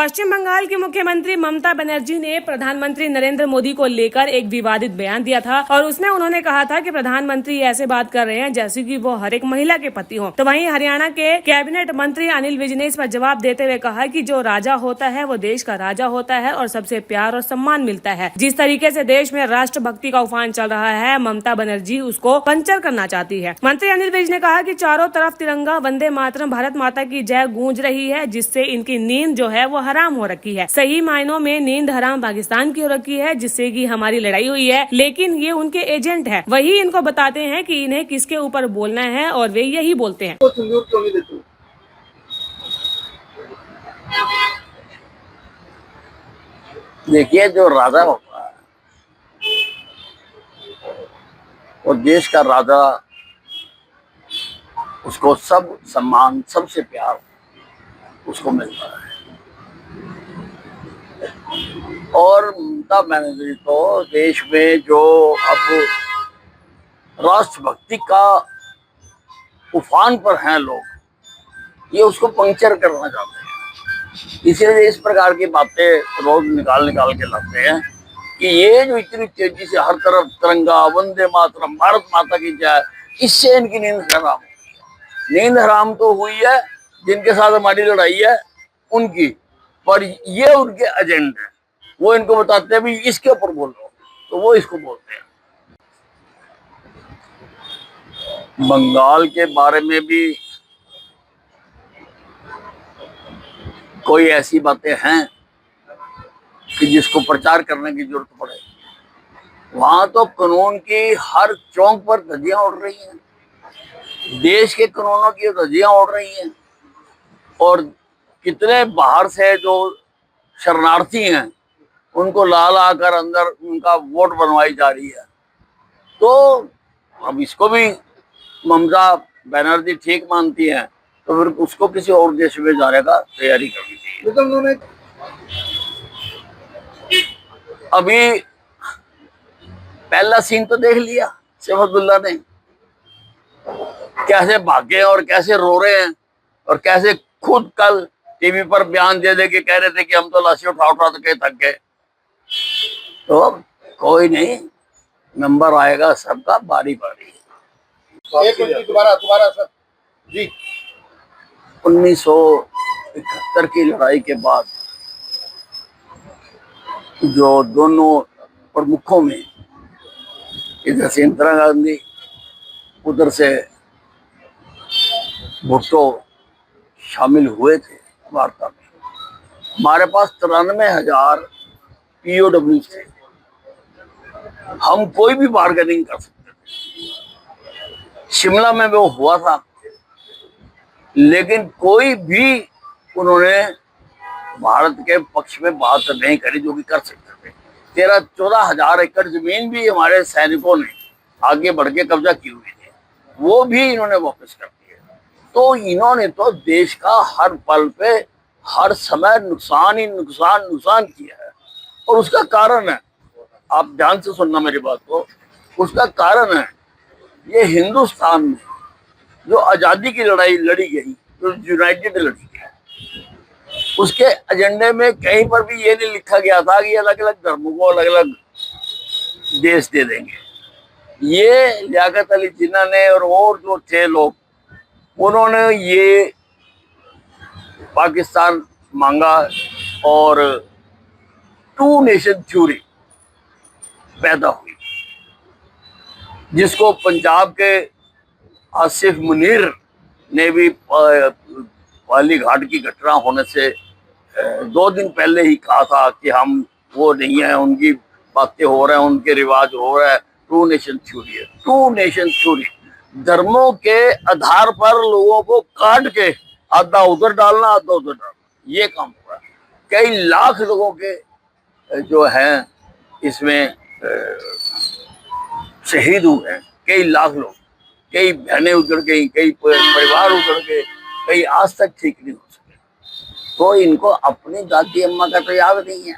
पश्चिम बंगाल की मुख्यमंत्री ममता बनर्जी ने प्रधानमंत्री नरेंद्र मोदी को लेकर एक विवादित बयान दिया था और उसमें उन्होंने कहा था कि प्रधानमंत्री ऐसे बात कर रहे हैं जैसे कि वो हर एक महिला के पति हो। तो वहीं हरियाणा के कैबिनेट मंत्री अनिल विज ने इस पर जवाब देते हुए कहा कि जो राजा होता है वो देश का राजा होता है और सबसे प्यार और सम्मान मिलता है। जिस तरीके से देश में राष्ट्रभक्ति का उफान चल रहा है, ममता बनर्जी उसको पंचर करना चाहती है। मंत्री अनिल विज ने कहा कि चारों तरफ तिरंगा, वंदे मातरम, भारत माता की जय गूंज रही है, जिससे इनकी नींद जो है वो हराम हो रखी है। सही मायनों में नींद हराम पाकिस्तान की हो रखी है, जिससे कि हमारी लड़ाई हुई है। लेकिन ये उनके एजेंट है, वही इनको बताते हैं कि इन्हें किसके ऊपर बोलना है और वे यही बोलते हैं। देखिए, जो राजा होता है वो देश का राजा, उसको सब सम्मान, सबसे प्यार उसको मिलता है। और ममता बनर्जी तो देश में जो अब राष्ट्रभक्ति का उफान पर हैं लोग, ये उसको पंक्चर करना चाहते हैं। इसीलिए इस प्रकार की बातें रोज निकाल के लाते हैं कि ये जो इतनी तेजी से हर तरफ तिरंगा, वंदे मातरम, भारत माता की जय, इससे इनकी नींद हराम हुई। नींद हराम तो हुई है जिनके साथ हमारी लड़ाई है उनकी, पर ये उनके एजेंट है। वो इनको बताते हैं भी इसके ऊपर बोलो, तो वो इसको बोलते हैं। बंगाल के बारे में भी कोई ऐसी बातें हैं कि जिसको प्रचार करने की जरूरत पड़े। वहां तो कानून की हर चौक पर धज्जियां उड़ रही हैं, देश के कानूनों की धज्जियां उड़ रही हैं। और कितने बाहर से जो शरणार्थी हैं उनको ला ला कर अंदर उनका वोट बनवाई जा रही है। तो अब इसको भी ममता बनर्जी ठीक मानती है, तो फिर उसको किसी और देश में जाने का तैयारी करनी चाहिए। तो उन्होंने अभी पहला सीन तो देख लिया, सैफ अब्दुल्ला ने कैसे भागे और कैसे रो रहे हैं, और कैसे खुद कल टीवी पर बयान दे के कह रहे थे कि हम तो लाशी उठा के थक गए। तो कोई नहीं, नंबर आएगा सबका बारी बारी। दोबारा सर जी, 1971 की लड़ाई के बाद जो दोनों प्रमुखों में, इधर से इंदिरा गांधी, उधर से भुट्टो शामिल हुए थे वार्ता में। हमारे पास 93,000 POW थे। हम कोई भी बार्गेनिंग कर सकते थे। शिमला में वो हुआ था, लेकिन कोई भी उन्होंने भारत के पक्ष में बात नहीं करी जो कि कर सकते थे। 13-14 हजार एकड़ जमीन भी हमारे सैनिकों ने आगे बढ़ के कब्जा की हुई थी, वो भी इन्होंने वापस कर दिए। तो इन्होंने तो देश का हर पल पे, हर समय नुकसान ही नुकसान किया है। और उसका कारण है, आप ध्यान से सुनना मेरी बात को, उसका कारण है ये हिंदुस्तान में जो आजादी की लड़ाई लड़ी गई, जो यूनाइटेड लड़ी गई, उसके एजेंडे में कहीं पर भी ये नहीं लिखा गया था कि अलग अलग धर्मों को अलग अलग देश दे देंगे। ये लियाकत अली जिन्ना ने और जो थे लोग, उन्होंने ये पाकिस्तान मांगा और टू नेशन थ्योरी पैदा हुई, जिसको पंजाब के आसिफ मुनीर ने भी पाली घाट की घटना होने से 2 दिन पहले ही कहा था कि हम वो नहीं है, उनकी बातें हो रहे हैं, उनके रिवाज हो रहे हैं। टू नेशन थ्योरी है। टू नेशन थ्योरी धर्मों के आधार पर लोगों को काट के आधा उधर डालना, आधा उधर डालना, ये काम हुआ। कई लाख लोगों के जो हैं इसमें शहीद हुए हैं, कई लाख लोग, कई बहनें उजड़ गई, कई परिवार उजड़ गए, कई आज तक ठीक नहीं हो सके। तो इनको अपनी दादी अम्मा का तो याद नहीं है।